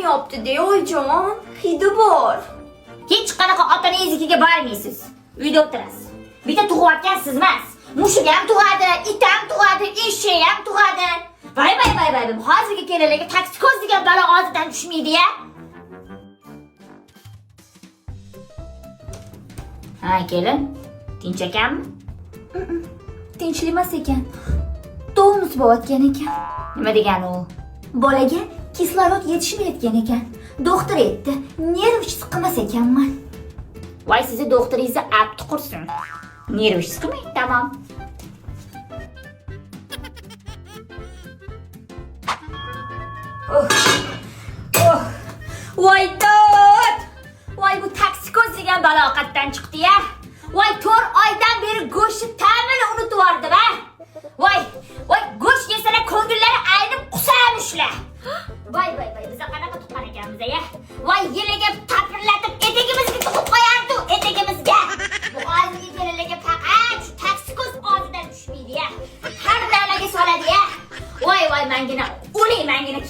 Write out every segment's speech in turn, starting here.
yopdi-da, oyijon. Hidi bor. Hech qanaqa otangizniki bormaysiz. Uyda o'tirasiz. Bitta tug'ayotgan siz emas. Mushuk ham tug'adi, it ham tug'adi, eshak ham tug'adi. Voy. Hozirgi kelinlarga taksi ko'z degan balo og'zidan tushmaydi-ya. Ha, kelin. Tinch ekanmi? Tinchlik emas ekan. Tonus bo'layotgan ekan. Nima degani u? Bolaga kislorod yetishmayotgan ekan. Doktor aytdi, nerv siqmas ekanman. Voy, sizni doktoringizni abdi qursin. Nerv siqmang, tamom. Voy dod! Voy, bu taksi ko'z degan balo qayerdan chiqdi-ya? Voy, 4 oydan beri go'shtni ta'mini unutib yubordim-a. Voy, go'sht yesalar ko'ngillari aynib qusamishlar. Voy, biz qanaqa tuqqan ekanmiz-ya? Voy, yiliga tapirlatib etigimizga tuqib qo'yardi, etigimizga. Bu hozirgi kelinlarga faqat shu taksi ko'z og'zidan tushmaydi-ya. Har dalaga soladi-ya. Voy, mangina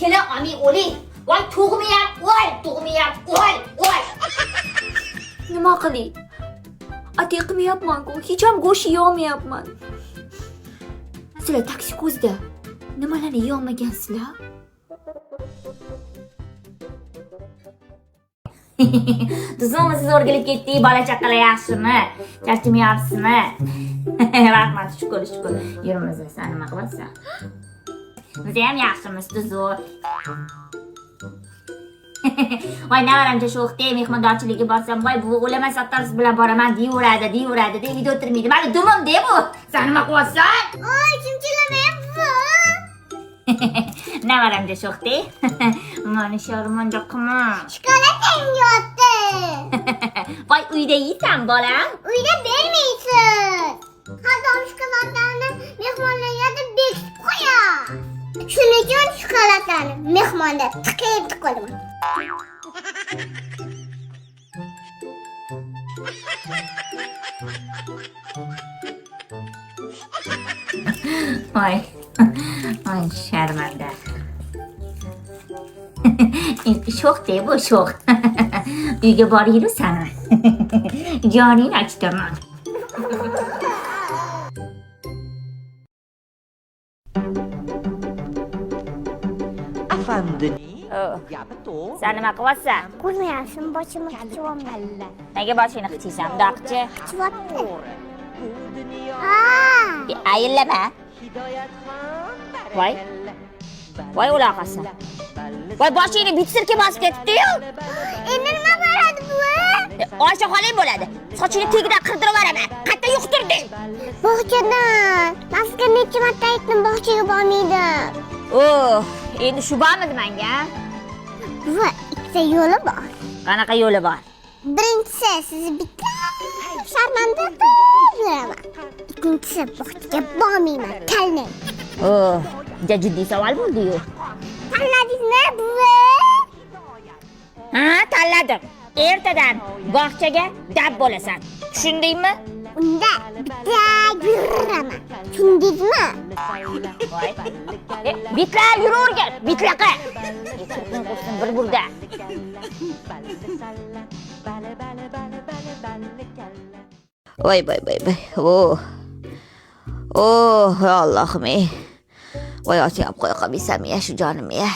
kelin olmay o'ling. Voy, tug'mayam, o'l. Nima qilay? Atiq qilmayapman-ku, hech ham go'sht yeolmayapman. Sizlar taksi ko'zda nimalarni yeyolmagansizlar? Tuzumi siz o'rgilib ketdingiz, bola chaqalar yaxshimi? Charchamayapsizmi? Rahmat, shukr. Yurimiz, sen nima qilasan? Biz ham yaxshimiz, tuzu. Voy, navaramcha shu vaqtda mehmondorchilikka borsam, voy, bu o'laman sattorsiz bilan boraman, deyveradi, deb uyda o'tirmaydi. Mani dumim-da bu. Sen nima qilasan? Oy, chimchilamayapti. Navaramcha shu vaqtda. Mana sharmanda qilma. Shokoladan yotdi. Voy, uyda yeysan, bolam? Uyda bermaysiz. Haydom shokoladlarni mehmonlarga bekitib qo'yar. Shuning uchun shokoladlarni mehmonda tiqib qo'yaman. Voy, sharmanda. Sho'x-da bu, sho'x. Uyga boringlar sana. Joningni ochtaman. Ya betul. Sen nima qilyapsan? Ko'rmayapsan, boshimni qichiyapman. Nega boshingni qichiysan? Bundoqchi. Qichiyapti. Ayillama. Voy, uloqasi. Voy, boshingni bitsirka bosib ketibdi-yu. Endi nima bo'ladi bu? Oysha xoling bo'ladi. Sochini tegidan qirdirib yuboraman. Qayerda yuqtirding? Bog'chadan. Mazga necha marta aytdim, bog'chaga bormaydi. Endi shu bormidi menga? Bu ikkita yo'li bor. Qanaqa yo'li bor? Birinchisi sizni bitta sharmanda qilib. Ikkinchisi bog'chaga bormayman, tanlang. Juda jiddiy savol bo'ldi-yu. Tanladingizmi, buvi? Ha, tanladim. Ertadan bog'chaga dab bo'lasan. Tushundingmi? Unda bitta yuraman. Tushundingizmi? Voy. Bitlar yuravergan, bitlaqa. Yetirgan qo'ysin bir burda. Voy. Allohim. Voy, ochib qo'ya qolmaysam-ya shu jonim-ya.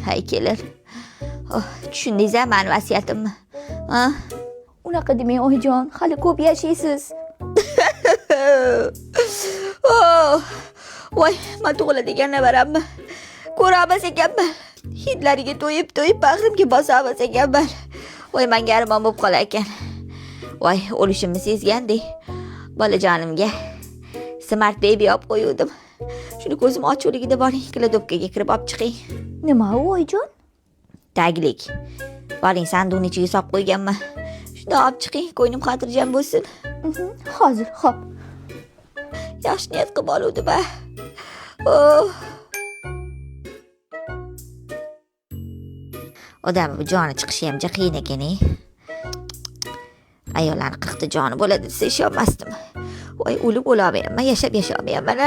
Hay kelin. Tushundingiz-a meni vasiyatimni? Ha? Unaqa demang, oyijon, hali ko'p yashaysiz. Voy, men tug'iladigan nevaramni ko'ramiz ekanman. Hidlariga to'yib bag'rimga bosamiz ekanman. Voy, menga armon bo'lib qolar ekan. Voy, o'lishimni sezgandek bolajonimga Smart Baby olib qo'yuvdim. Shuni ko'zim ochuvligida boring, kladopkaga kirib olib chiqing. Nima u, oyijon? Taglik. Boring, sanduqning ichiga solib qo'yganman. Shunda olib chiqing, ko'nglim xotirjam bo'lsin. Hozir, xo'p. Yaxshi niyat qilib oluvdim-a. Odam bu joni chiqishi ham qiyin ekan-e. Ayollarning 40 ta joni bo'ladi desa ishonmasdim. Voy, o'lib o'laverman, yashab yashamayman.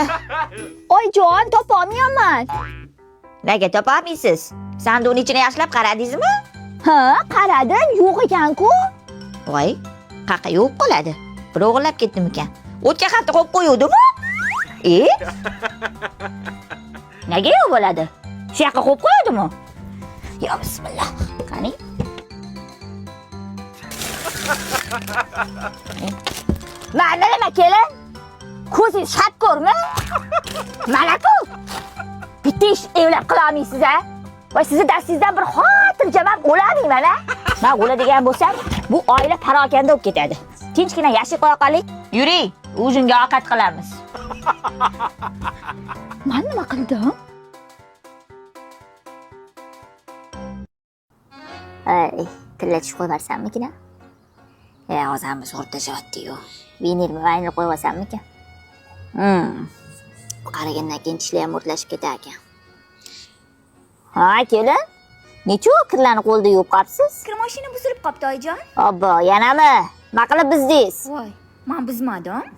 Oyijon, topolmayman. Nega topolmaysiz? Sanduqning ichini yaxshilab qaradingizmi? Ha, qaradim, yo'q ekan-ku. Voy, qaqa yo'q qoladi. Bir o'g'irlab ketdimikan? O'tga xatni qo'yib qo'yuvdimi? Nega yo'q bo'ladi? Shu yoqqa qo'yib qo'yadimi? Yo bismillah. Qani? Mana nima kelin? Ko'zingiz shart ko'rmi? Mana-ku. Bitta ish evlab qilolmaysiz a? Voy sizni dastingizdan bir xotirjam ham o'lamayman a? Men o'ladigan bo'lsam, bu oila parokanda bo'lib ketadi. Tinchgina yashab qo'ya qoling. Yuring, o'zingga ovqat qilamiz. Men nima qildim? Ay, tillatishib qo'yarsanmikin? Hozir ham zo'r tashyapti-yu. Vinil qo'yaversammikan? Qaragandan keyin tishlar ham o'rtlashib ketar ekan. Ha, kelin. Necha kirlarni qo'lda yuvib qolibsiz? Kir mashina buzilib qopti oyijon. Obbo, yanami? Nima qilib bizdingiz? Voy, men buzmadim.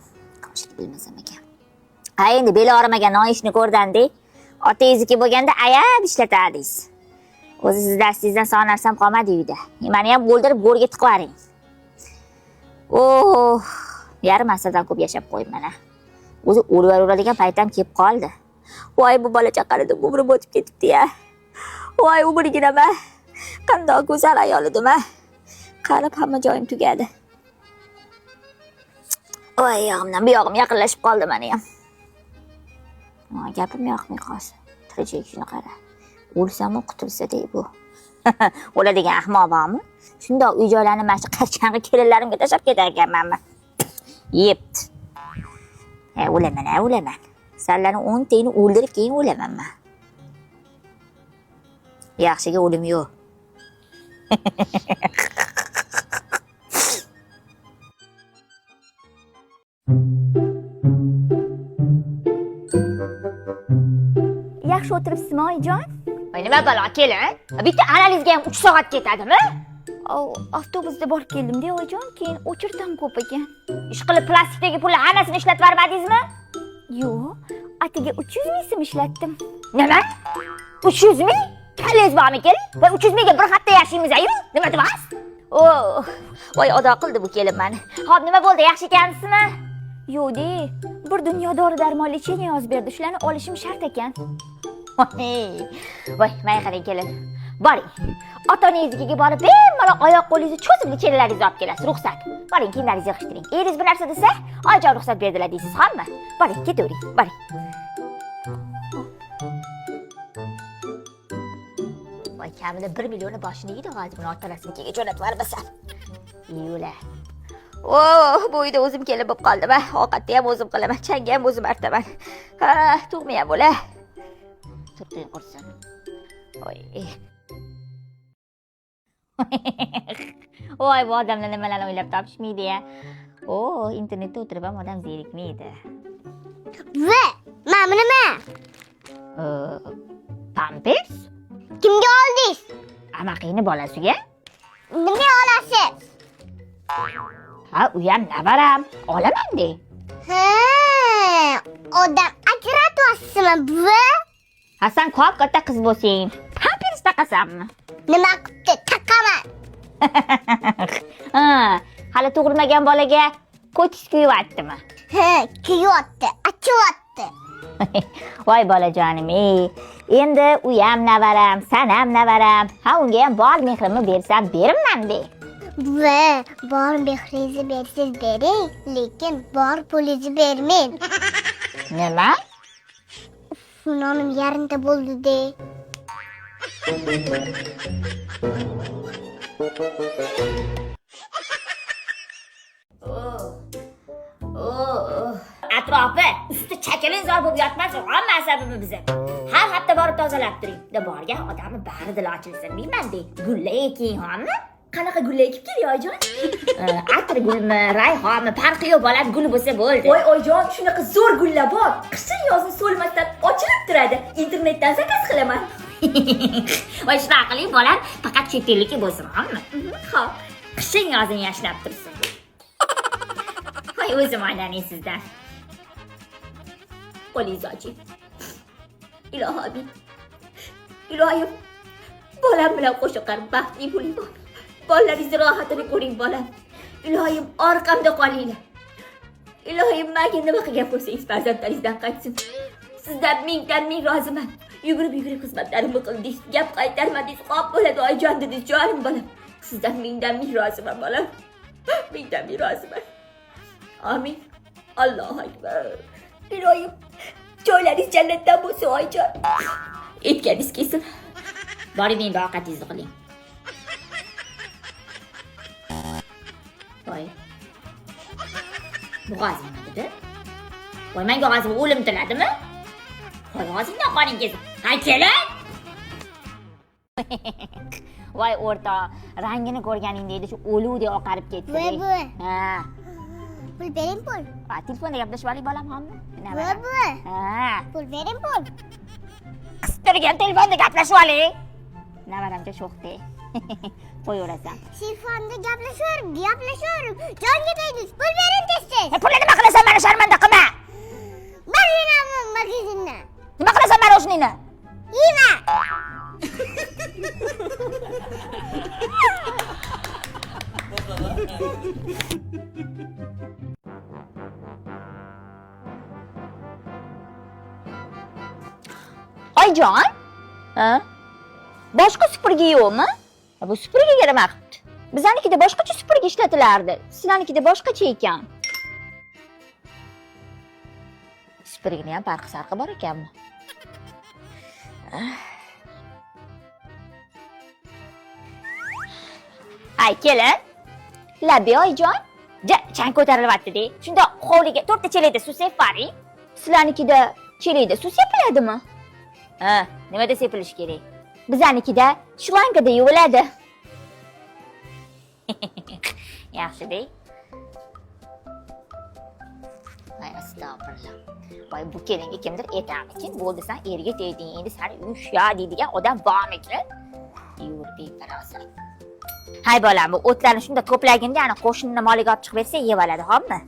Qamchilik bilmasam ekan. Ha, endi beli og'rimagan noishni ko'rdandi. Otangizniki bo'lganda ayab ishlatardingiz. O'zi siz darsingizdan sog' narsam qolmadi uyda. Meni ham o'ldirib go'rga tiqib yuboring. Oh, yarim asrdan ko'p yashab qo'yibman a. O'zi o'lib paytam kelib qoldi. Voy, bu bola chaqalida umrim o'tib ketibdi-ya. Voy, umrigina-ma. Qanday go'zal ayol edim-a. Qarib hamma joyim tugadi. Voy, yog'imdan bu yog'im yaqinlashib qoldi meni ham. Gapim yoqmay qolsin. Tirikchilik shuni qara. O'lsam-u qutulsa-dey bu. O'ladigan ahmoq bormi? Shundoq uy-joylarni mana shu qarchang'i kelinlarimga tashlab ketar ekanman. Yepti. O'laman. Sizlarni 10 tani o'ldirib keyin o'laman men. Yaxshiga o'lim yo'q. Yaxshi o'tiribsizmi oyijon? Voy, nima balo, kelin? Bitta analizga ham 3 soat ketadimi? Avtobusda borib keldim-da oyijon, keyin o'chirtam ko'p ekan. Ish qilib plastikdagi pulni hammasini ishlatib yubormadingizmi? Yo'q, atiga 300 ming so'm ishlatdim. Nima? 300 ming? Kallangiz bormi kelin? Voy, 300 mingga bir hafta yashaymiz-ayu. Nima deyapsiz? Voy, ado qildi bu kelin meni. Xo'p, nima bo'ldi? Yaxshi ekansizmi? Yo'q-de, bir dunyo dori-darmon lecheniya yozib berdi. Shularni olishim shart ekan. Voy, mana qarang kelin. Boring. Ota-onangizga borib, bemalol oyoq qo'lingizni cho'zib lechenilaringizni olib kelasiz. Ruxsat. Boring, kiyimlaringizni yig'ishtiring. Eringiz bir narsa desa, oyijon ruxsat berdilar deysiz, hamma. Boring, ketavering. Boring. Voy, kamida 1 millionni boshini yeydi hozir buni ota-onasinikiga jo'natib yubormasam. Yo'la. Bu uyda o'zim kelib qoldim. Ovqatni ham o'zim qilaman, changni ham o'zim artaman. Ha, tug'mi ham bo'la. Turqing qursin. Voy. Voy, bu odamlar nimalarni o'ylab topishmaydi-ya. Internetda o'tirib ham odam zerikmaydi. Mana nima? Pampers? Kimga oldingiz? Amaqini bolasiga? Nima olasiz? Ha, u ham navaram. Olaman-de. Ha, odam ajratyapsizmi buvi? Ha, sen ko'p katta qiz bo'lsang, pampers taqasanmi? Nima qilibdi? Taqaman. Ha, hali tug'ilmagan bolaga ko'tis kuyyaptimi? Ha, kuyyapti, achyapti. Voy bolajonim, endi u ham navaram, sen ham navaram. Ha, unga ham bor mehrimni bersam berimman-de. Buvi, bor mehringizni bersiz bering, lekin bor pulingizni bermang. Nima? Nonim yarimta bo'ldi-de. Atrofi usti chakalinzor bo'lib yotmasin, hamma asabimiz bizni. Har hafta borib tozalab turing. Borgan odamni bari dil ochilsin, deyman-de. Gullar eking, hamma. Qanaqa gul ekib kelay oyijon? Atir gulmi, rayhonmi, farqi yo'q, bolam gul bo'lsa bo'ldi. Voy oyijon, shunaqa zo'r gullar bor. Qishin yozni so'lmasdan ochilib turadi. Internetdan zakaz qilaman. Voy, shunaqa qiling, bolam faqat chet ellikka bo'lsin, hamma. Xo'p. Qishin yozin yashnab tursin. Voy, o'zim aylanay sizdan. Qo'lingizni oching. Ilohim. Ilohim. Bolam bilan qo'shiqlar baxtli bo'ling. Bolalaringiz rohatini ko'ring bolam. Ilohim orqamda qolinglar. Ilohim menga nima qilgan bo'lsangiz farzandlaringizdan qaytsin. Sizdan ming roziman. Yugurib xizmatlarimni qildingiz, gap qaytarmadingiz, qop bo'ladi oyijon dedingiz, jonim bolam. Sizdan ming roziman bolam. Ming roziman. Amin. Allohu akbar. Ilohim joylaringiz jannatdan bo'lsin oyijon. Aytganingiz kelsin. Boring meni ovqatingizni qiling. Voy. Bo'g'ozing nima dedi? Voy, menga g'azab o'lim tiladimi? Voy, g'azingdan qoning kelsin. Ha, kelin. Voy o'rta, rangini ko'rganingda edi, shu o'luvdek oqarib ketdi. Voy. Ha. Pul bering pul. Ha, telefonda gaplashib oling bolam, hammi. Voy. Ha. Pul bering pul. Qistirgan telefonda gaplashib oling. Navaramcha sho'xdi. Qo'yaverasan. Telefonda gaplashaverim. Jonga tegdingiz. Pul bering tez. Pulni nima qilasan? Meni sharmanda qilma. Barinaman magazindan. Nima qilasan meni o'shningni? Yema. Oyjon? Ha? Boshqa supurgi yo'qmi? Bu supurgiga nima qilibdi? Bizlarnikida boshqacha supurgi ishlatilardi. Sizlarnikida boshqacha ekan. Supurgini ham farqi bor ekanmi? Ay, kelin. Labi oyjon. Chang ko'tarilyapti-da. Shunda hovliga 4 ta chelakda suv sepib boring. Sizlarnikida chelakda suv sepiladimi? Ha, nimada sepilish kerak? Bizlarnikida shlankada yuviladi. Yaxshi-da. Voy, astag'firullah. Voy, bu kelinga kimdir aytamikin, bo'ldi sen erga tegding, endi seni uyushya deydigan odam bormikin? Yur, befarosat. Hay bolam, bu o'tlarni shunda to'plaginda, ana qo'shnining moliga olib chiqib bersa, yeb oladi, xo'pmi?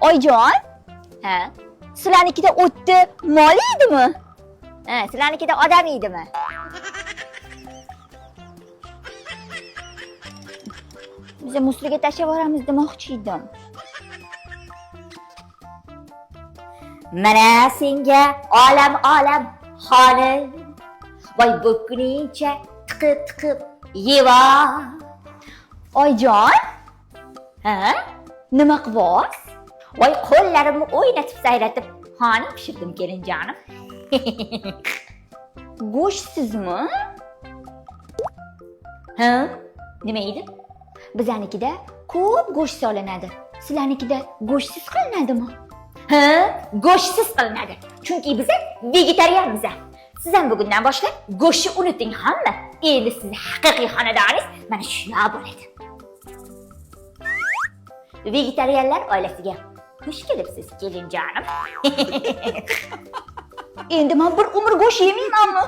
Oyjon? Ha? Sizlarnikida o'tni moli edimi? Ha, sizlarnikida odam edimi? Biz musliga tashlab yuboramiz demoqchi edim. Mana senga olam xonim. Voy, bo'kkuningcha tiqib yeva. Oyjon? Ha? Nima qilibsiz? Voy, qo'llarimni o'ynatib sayratib, xonim pishirdim kelinjonim. Go'shtsizmi? Ha? Nima edi? Bizlarnikida ko'p go'sht solinadi. Sizlarnikida go'shtsiz qilinadimi? Ha, go'shtsiz qilinadi. Chunki biz vegetarianmiz. Siz ham bugundan boshlab go'shtni unuting, hamma. Endi siz haqiqiy xonadoningiz mana shuna bo'ladi. Vegetarianlar oilasiga xush kelibsiz, kelinjonim. Endi men bir umr go'sht yemaymanmi?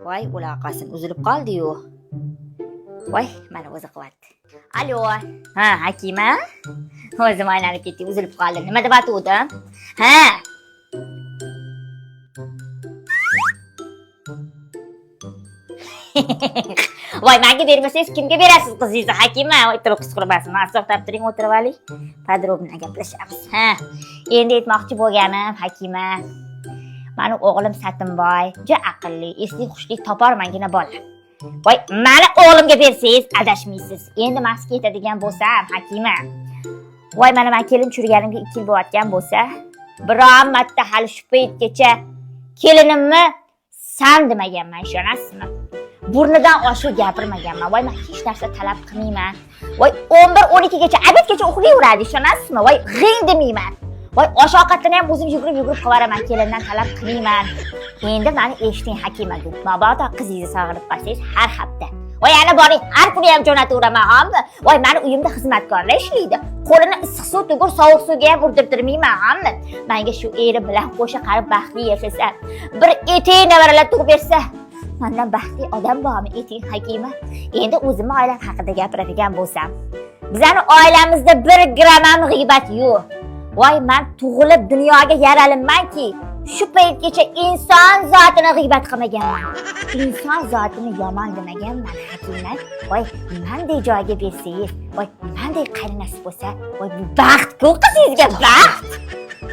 Voy, uloqasin uzilib qoldi-yu. Voy, mana o'zi qilyapti. Alo. Ha, Hakima? O'zim aylanib ketdi, uzilib qoldi. Nima deb aytuvdim? Ha. Voy, menga bermasangiz kimga berasiz qizingizni, Hakima? Voy, turib qis qurmasin. Asoqtab turing, o'tirib oling. Podrobno gaplashamiz. Ha. Endi aytmoqchi bo'lganim, Hakima. Mani o'g'lim Satimboy, juda aqlli, esli xushlik toparmangina bola. Voy, mani o'g'limga bersangiz adashmaysiz. Endi men sizga aytadigan bo'lsam, Hakima. Voy, mana men kelin churganimga 2 yil bo'layotgan bo'lsa, biron marta hali shu paytgacha kelinimni san demaganman, ishonasizmi? Burnidan oshib gapirmaganman. Voy, men hech narsa talab qilmayman. Voy, 11-12 gacha, abadgacha uxlayveradi, ishonasizmi? Voy, g'ing demayman. Voy, osh-ovqatni ham o'zim yugurib qilib kelindan talab qilmayman. Endi meni eshiting, Hakima. Mabodo qizingizni sog'inib qolsangiz har hafta. Voy, ana boring, har kuni ham jo'nataveraman, hammi. Voy, meni uyimda xizmatkorlar ishlaydi. Qo'lini issiq suv tugur, sovuq suvga ham urdirtirmayman, hammi. Menga shu eri bilan qo'sha qarib baxtli yashasa, bir etek nevaralar tug'ib bersa, mendan baxtli odam bormi, eting, Hakima? Endi o'zimni oilam haqida gapiradigan bo'lsam, bizning oilamizda 1 gram ham g'iybat yo'q. Voy, men tug'ilib dunyoga yaralinmanki, shu paytgacha inson zotini g'iybat qilmaganman. Inson zotini yomon demaganman, haqiqat. Voy, menday joyga bersangiz, voy, menday qarinasi bo'lsa, voy, bu baxt-ku qizingizga baxt.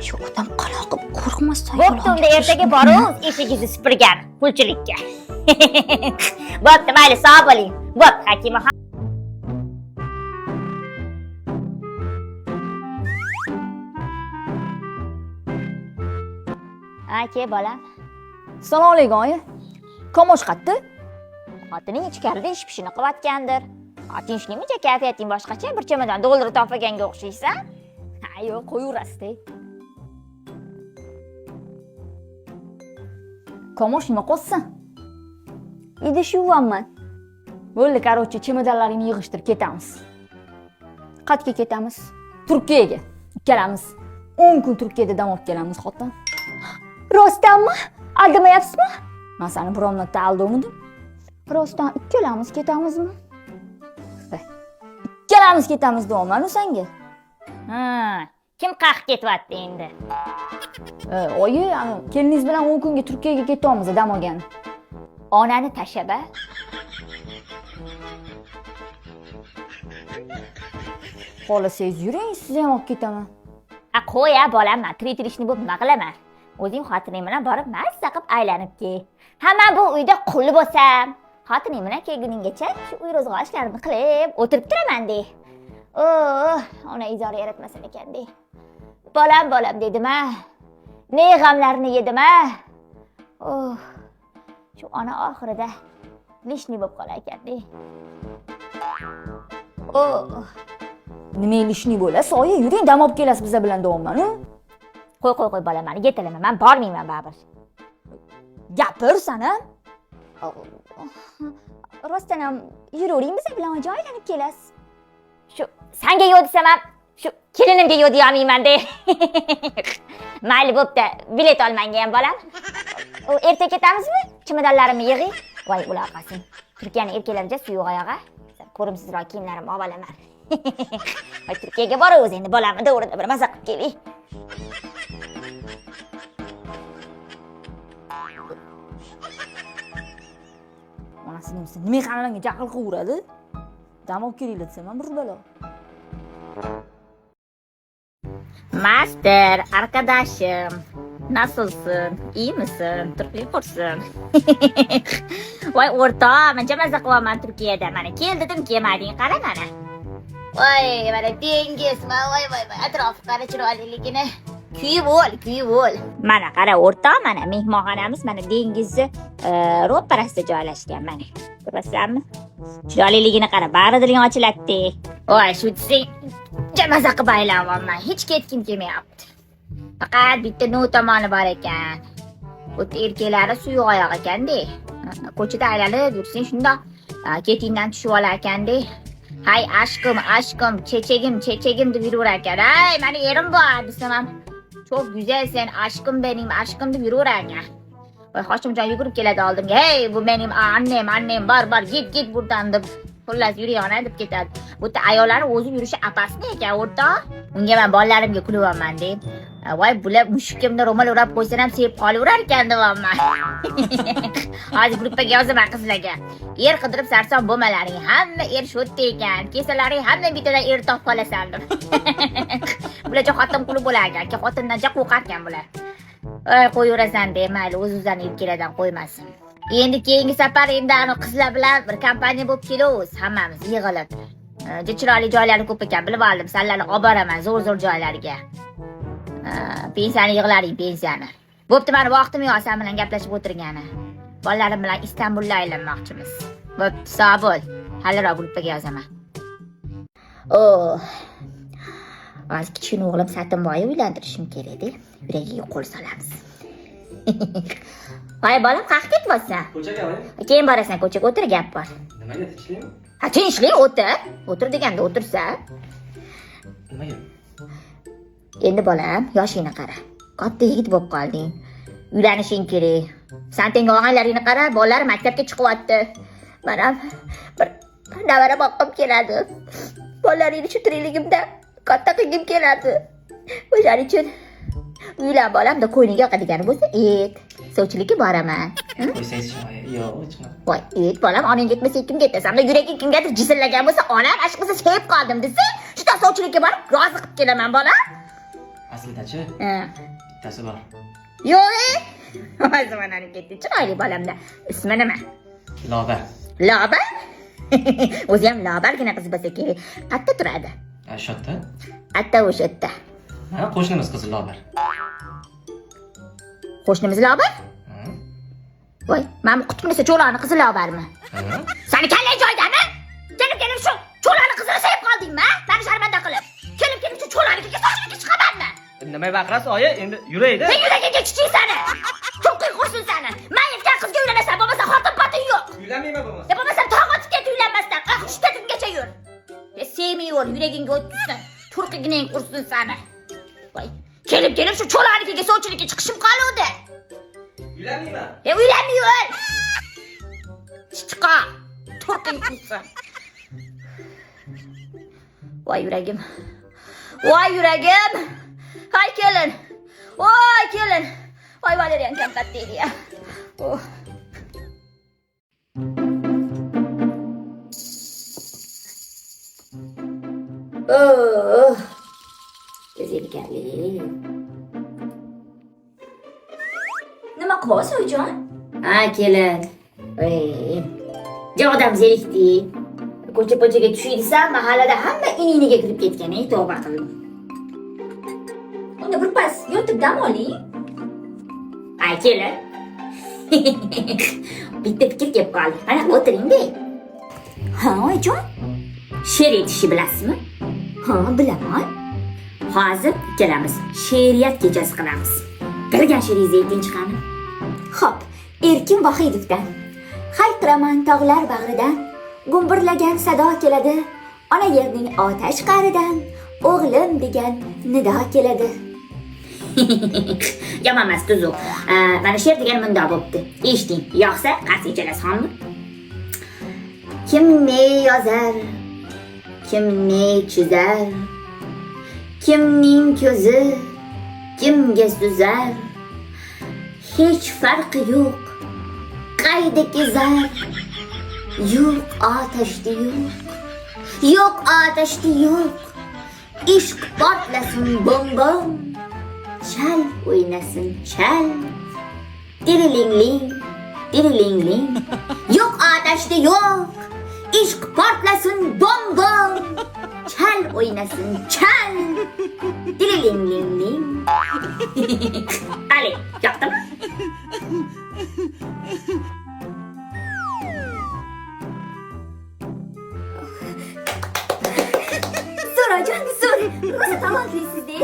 Shu odam qaloqib qo'rqmasdan Bo'pti, unda ertaga boramiz eshigingizni supurgan pulchilikka. Bo'pti, mayli, sog' bo'ling. Bo'pti, Hakima. Aka, bolam. Assalomu alaykum, oyi. Komosh qayerda? Xotining ichkarida ish-pishini qilayotgandir. Tinchlikmi, kayfiyating boshqacha, bir chamadon dollar topganga o'xshaysan. Ha, yo'q, qo'yaverasiz. Komosh nima qilsan? Idish yuvaman. Bo'ldi, qarochi, chemodanlaringni yig'ishtir, ketamiz. Qayerga ketamiz? Turkiyaga. Ikkalamiz 10 kun Turkiyada dam olib kelamiz, xotin. Rostdanmi? Aldamayapsizmi? Men seni birovni aldamadim. Rostdan ikkalamiz ketamizmi? Ikkalamiz ketamiz deyapman-ku senga. Ha, kim qaq ketyapti endi? Oyi, keliningiz bilan 10 kunga Turkiyaga ketamiz, dam olgan. Onani tashaba. Xohlasangiz yuring, sizni ham olib ketaman. Qo'ya, bolam, men tirishni bo'lib nima qilaman? O'zing xotining bilan borib, mazza qilib aylanib kel. Hamma bu uyda qul bo'lsam, xotining bilan kelguninggacha shu uy ro'zg'or ishlarini qilib o'tirib turaman-de. Ona izora yaratmasin ekan-de. Bolam dedim-a. Ne g'amlarni yedim-a. Shu ona oxirida lishni bo'lib qolar ekan-de. Nima lishni bo'lasiz? Oyi, yuring, dam olib kelasiz biz bilan deyapman-ku. Qo'y, bolam, meni yetalama. Men bormayman baribir. Gapir sana. Rostdan ham yuravering, biz bilan joylanib kelasiz. Shu senga yo'q desam ham, shu kelinimga yo'q deya olmayman-de. Mayli, bo'pti. Bilet olmanga ham bolam. Erta ketamizmi? Chemodanlarimni yig'ing. Voy, ular qasin. Turkiyaning erkaklariga suyuq oyog'a. Ko'rimsizroq kiyimlarimni olib olaman. Voy, Turkiyaga boramiz endi, bolamni to'g'rida bir maza qilib keling. Onasi nima qanalarga jahl qilaveradi? Dam olib kelinglar desam ham bir balo. Master, arkadaşım. Nasılsın? İyi misin? Turkiya qursin. Voy, o'rtoq, men maza qilaman Turkiyada. Mana kel dedim, kelmading, qara mana. Voy, mana dengiz, voy, atrofi qara chiroyliligini. Kuyib ol. Mana qara o'rtoq, mana mehmonxonamiz mana dengizni ro'parasida joylashgan mana. Ko'rasizmi? Chiroyliligini qara, bari diling ochiladi. Voy, shu desang, maza qilib aylanman. Hech ketkim kelmayapti. Faqat bitta no tomoni bor ekan. Bu erkaklari suyuq oyoq ekan-de. Ko'chada aylanib yursang shunda ketingdan tushib olar ekan-de. Hay aşkım, çeçegim deb yuraverar ekan. Hay, meni erim bor desam ham, çok güzelsen aşkım benim, aşkım deb yuraverar ekan. Voy, Hoshimjon yugurib keladi oldimga. Hey, bu mening annem, bor, git buradan deb. Xullas, yuriyona deb ketadi. Bu ayollar o'zi yurishi apasmi ekan, o'rtoq. Unga men bolalarimga kulyapman deb. Voy, bular mushukimni ro'mol o'rab qo'ysam ham sevib qolaverar ekan deyapman. Hozir gruppaga yozaman qizlarga. Er qidirib sarson bo'lmalaring, hamma er shotda ekan. Kesalaring hamma bittadan er topib qolasan deb. Bularcha xotin quli bo'lar ekan, xotindan qo'rqar ekan bular. Qo'yaverasan deb, mayli, o'z-o'zlarini yelkaladan qo'ymasin. Endi keyingi safar endi qizlar bilan bir kompaniya bo'lib kelamiz, hammamiz yig'ilib. Chiroyli joylari ko'p ekan, bilib oldim. Sizlarni olib boraman zo'r joylarga. Pensiyani yig'laring, pensiyani. Bo'pti, meni vaqtim yo'q sen bilan gaplashib o'tirgani. Bolalarim bilan Istanbulga aylanmoqchimiz. Bo'pti, sog' bo'l. Haliroq gruppaga yozaman. Hozir kichkina o'g'lim Satimboyni uylantirishim kerak-da. Yuragiga qo'l solamiz. Voy, bolam, qayerga ketyapsan? Ko'chaga oyi. Keyin borasan, ko'chaga o'tir, gap bor. Nimaga tinchlikmi? Ha, tinchlik, o'tir. O'tir deganda o'tirsa. Nimaga? Endi bolam, yoshingni qara. Katta yigit bo'lib qolding. Uylanishing kerak. Sen tengi og'aylaringni qara, bolalar maktabga chiqyapti. Mana bir davara boqqim keladi. Bolalaringni shu tirikligimda katta qilgim keladi. O'shaning uchun uylanib olamda qo'yniga yoqadigani bo'lsa, sovchilikka boraman. Qo'ysangiz shoyi. Yo'q, chiqmadi. Voy, bolam, onang ketmasa kimga ketasan? Yuraging kimgadir jizillagan bo'lsa, onam ash qilsa sevib qoldim desa, shunday sovchilikka borib rozi qilib kelaman, bolam. Aslida-chi, bittasi bor. Yo'q. O'zimning ketdi. Chiroyli bolamda. Ismi nima? Lobar. Lobar? O'zi ham lobargina qiz bo'lsa kerak. Qayerda turadi? Shu yerda. Atta o'sha yerda. Ha, qo'shnimiz qizi Lobar. Qo'shnimiz lobar? Voy, mana bu qutbinisi cho'loni qizi lobarmi? Sani kallang joydami? Kelib shu cho'loni qizini sevib qoldingmi? Meni sharmanda qilib. Kelib shu cho'loniga sochlikka chiqamanmi? Nima baqirasiz, oyi? Endi yuraydi. Sen yuragingga chiqing sani. Cho'qqiy qursin sani. Mayitga qizga uylanasan, bo'lmasa xotin pating yo'q. Uylanmayman bo'lmasa. Ya bo'lmasa tog' otib ket uylanmasdan. Shtatimgacha yur. Sevmayver, yuragingga o'tsin. Turqiginang qursin sani. Voy, kelib shu cho'loniga sovchilikka chiqishim qoluvdi. Uylanmayman. Uylanmayver. Chiqa. Turqing qursin. Voy yuragim. Voy yuragim. Hay kelin. Voy kelin. Voy Valerian kam katta edi ya. Oh. Oh. Zerikarli. Nima qilyapsiz oyijon? Ha, kelin. Ey. Jo'dam zerikdi. Ko'cha-ko'chaga tushiydisan, mahallada hamma ininiga kirib ketgan, tavba qildim. Unda bir pas yotib dam oling. Ay, kelin. Bitta fikr kelib qoldi. Ana o'tiring-da. Ha, oyijon. She'r aytishni bilasizmi? Ha, bilaman. Hozir ikkalamiz she'riyat kechasi qilamiz. Bilgan she'ringizni ayting chiqani. Xo'p, Erkin Vohidovdan. Hayqiraman tog'lar bag'ridan, gumburlagan sado keladi. Ona yerning otash qa'ridan, o'g'lim degan nido keladi. Yomon emas, tuzuq. Mana she'r degan bunday bo'pti. Eshiting, yoqsa qarshi chalasizmi? Kim ne yozar, kim ne chizar, kimning ko'zi kimga suzar, hech farqi yo'q, qayda kezar, yo'q otashda yo'q, yo'q otashda yo'q, ishq portlasin bom bom, chal o'ynasin chal, diriling ling, yo'q otashda yo'q, ishq portlasin bom bom, chal o'ynasin chal, diriling ling. Ali, yoqdimi? So'rajon, so'ra. O'zi talontlisiz-da.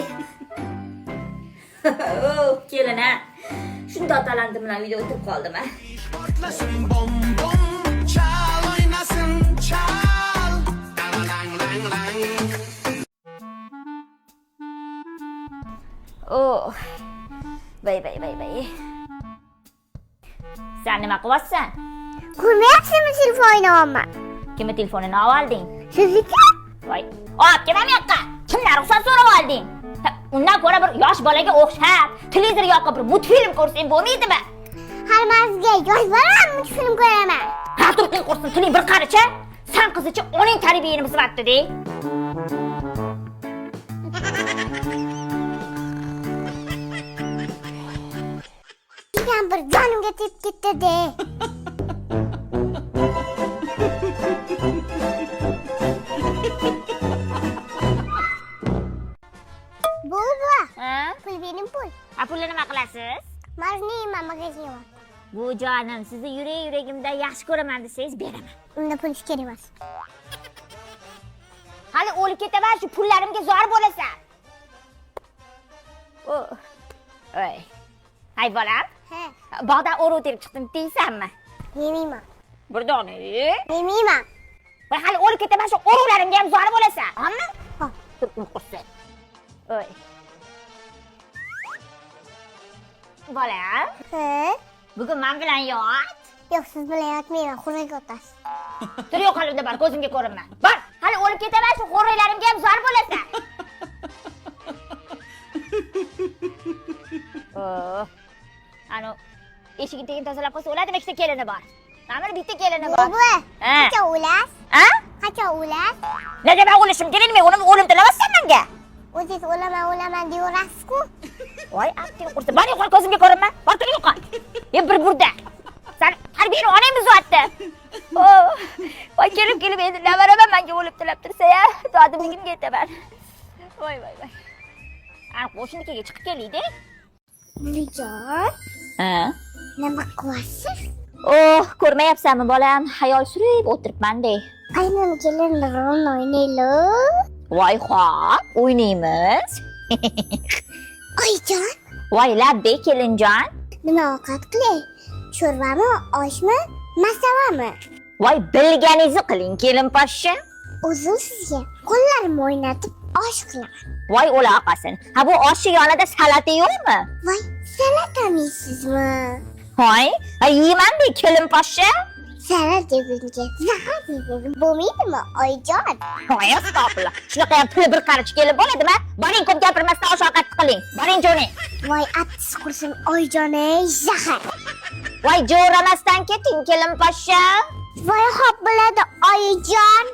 Oh, kelin-a. Shunda talantim bilan uyda o'tirib qoldim-a. Portlasın bom bom, çal oynasın çal. Lang lang lang. Oh. Bay. Sen nima qilyapsan? Ko'rmayapsizmi telefon o'ynayapman? Kimni telefonini olib olding? Sizniki? Voy, olib kelmam yoqqa. Kimdan ruxsat so'rab olding? Undan ko'ra bir yosh bolaga o'xshab, televizor yoqib bir multfilm ko'rsang bo'lmaydimi? Hammasiga yosh bolam multfilm ko'raman. Ha, turqing qursin, tiling bir qaricha. Sen qizicha oning tarbiyani buzibdi-da. Bir jonimga tepib ketdi-da. Buva, Ha? pul benim pul. Pulni nima qilasiz? Marjniyman magazinga. Bu jonim, sizni yuragimda yaxshi ko'raman desangiz beraman. Unda pul kerak emas. Hali o'lib ketaman, shu pullarimga zor bo'lasan. Oh. Oy. Hay bolam. He, Bog'dan o'rib terib chiqdim deysanmi? yemayman. Birdoni. Yemayman. Va hali o'lib ketaman, shu o'ruvlarimga ham zor bo'lasan. Hamma? Ha. Turqim qursin. Oy. Bolam, He? bugun men bilan yot. Yo'q, siz bilan yotmayman, xo'rayga o'tasiz. Tur yo'qolibda bor, ko'zimga ko'rinma. Bor, hali o'lib ketaman, shu xo'raylarimga ham zor bo'lasan. Ani eshigini tagini tozalab qo'ysa bo'ladimi? Ikkita kelini bor. Mana bitta kelini bor. Buvi, Ha? qachon o'lasiz? Ha? Qachon o'lasiz? Nega men o'lishim kerak? Men o'lim tilamasam menga. O'zingiz o'laman deyaverasiz-ku. Voy, aqling qursa. Bani yo'qol ko'zimga ko'rinma. Bor tur yo'qol. Bir burda. Sen harbiyni onang buzatdi. Voy, kelib endi navaraman menga o'lib tilab tursa-ya, dodimligimga aytaman. Voy. Ani qo'shnikiga chiqib kelaydi. Buvijon, Ha? nima qilyapsiz? Ko'rmayapsanmi bolam? Xayol surib o'tiribman-de. Qaynam kelinlarni o'ynaylik. Voy, xo'p, o'ynaymiz. Oyijon, Voy, labbay kelinjon. nima ovqat qilay? Sho'rvami, oshmi, masavami? Voy, bilganingizni qiling, kelin poshsha. O'zim sizga qo'llarimni o'ynatib osh qilaman. Voy, o'la oqasin. Ha, bu oshni yonida salata yo'qmi? Voy, salata yeysizmi? Hoy, yeyman-de, kelin poshsha. Salat yegunga zahar yegun bo'lmaydimi, oyijon? Voy, astag'firullah. Shunaqa ham puli bir qarich kelib bo'ladimi? Boring, ko'p gapirmasdan osh-ovqat qiling. Boring, jo'ning. Voy, attis qursin, oyijon, ey zahar. Voy, jo'ramasdan keting, kelin poshsha. Voy, xo'p bo'ladi, oyijon.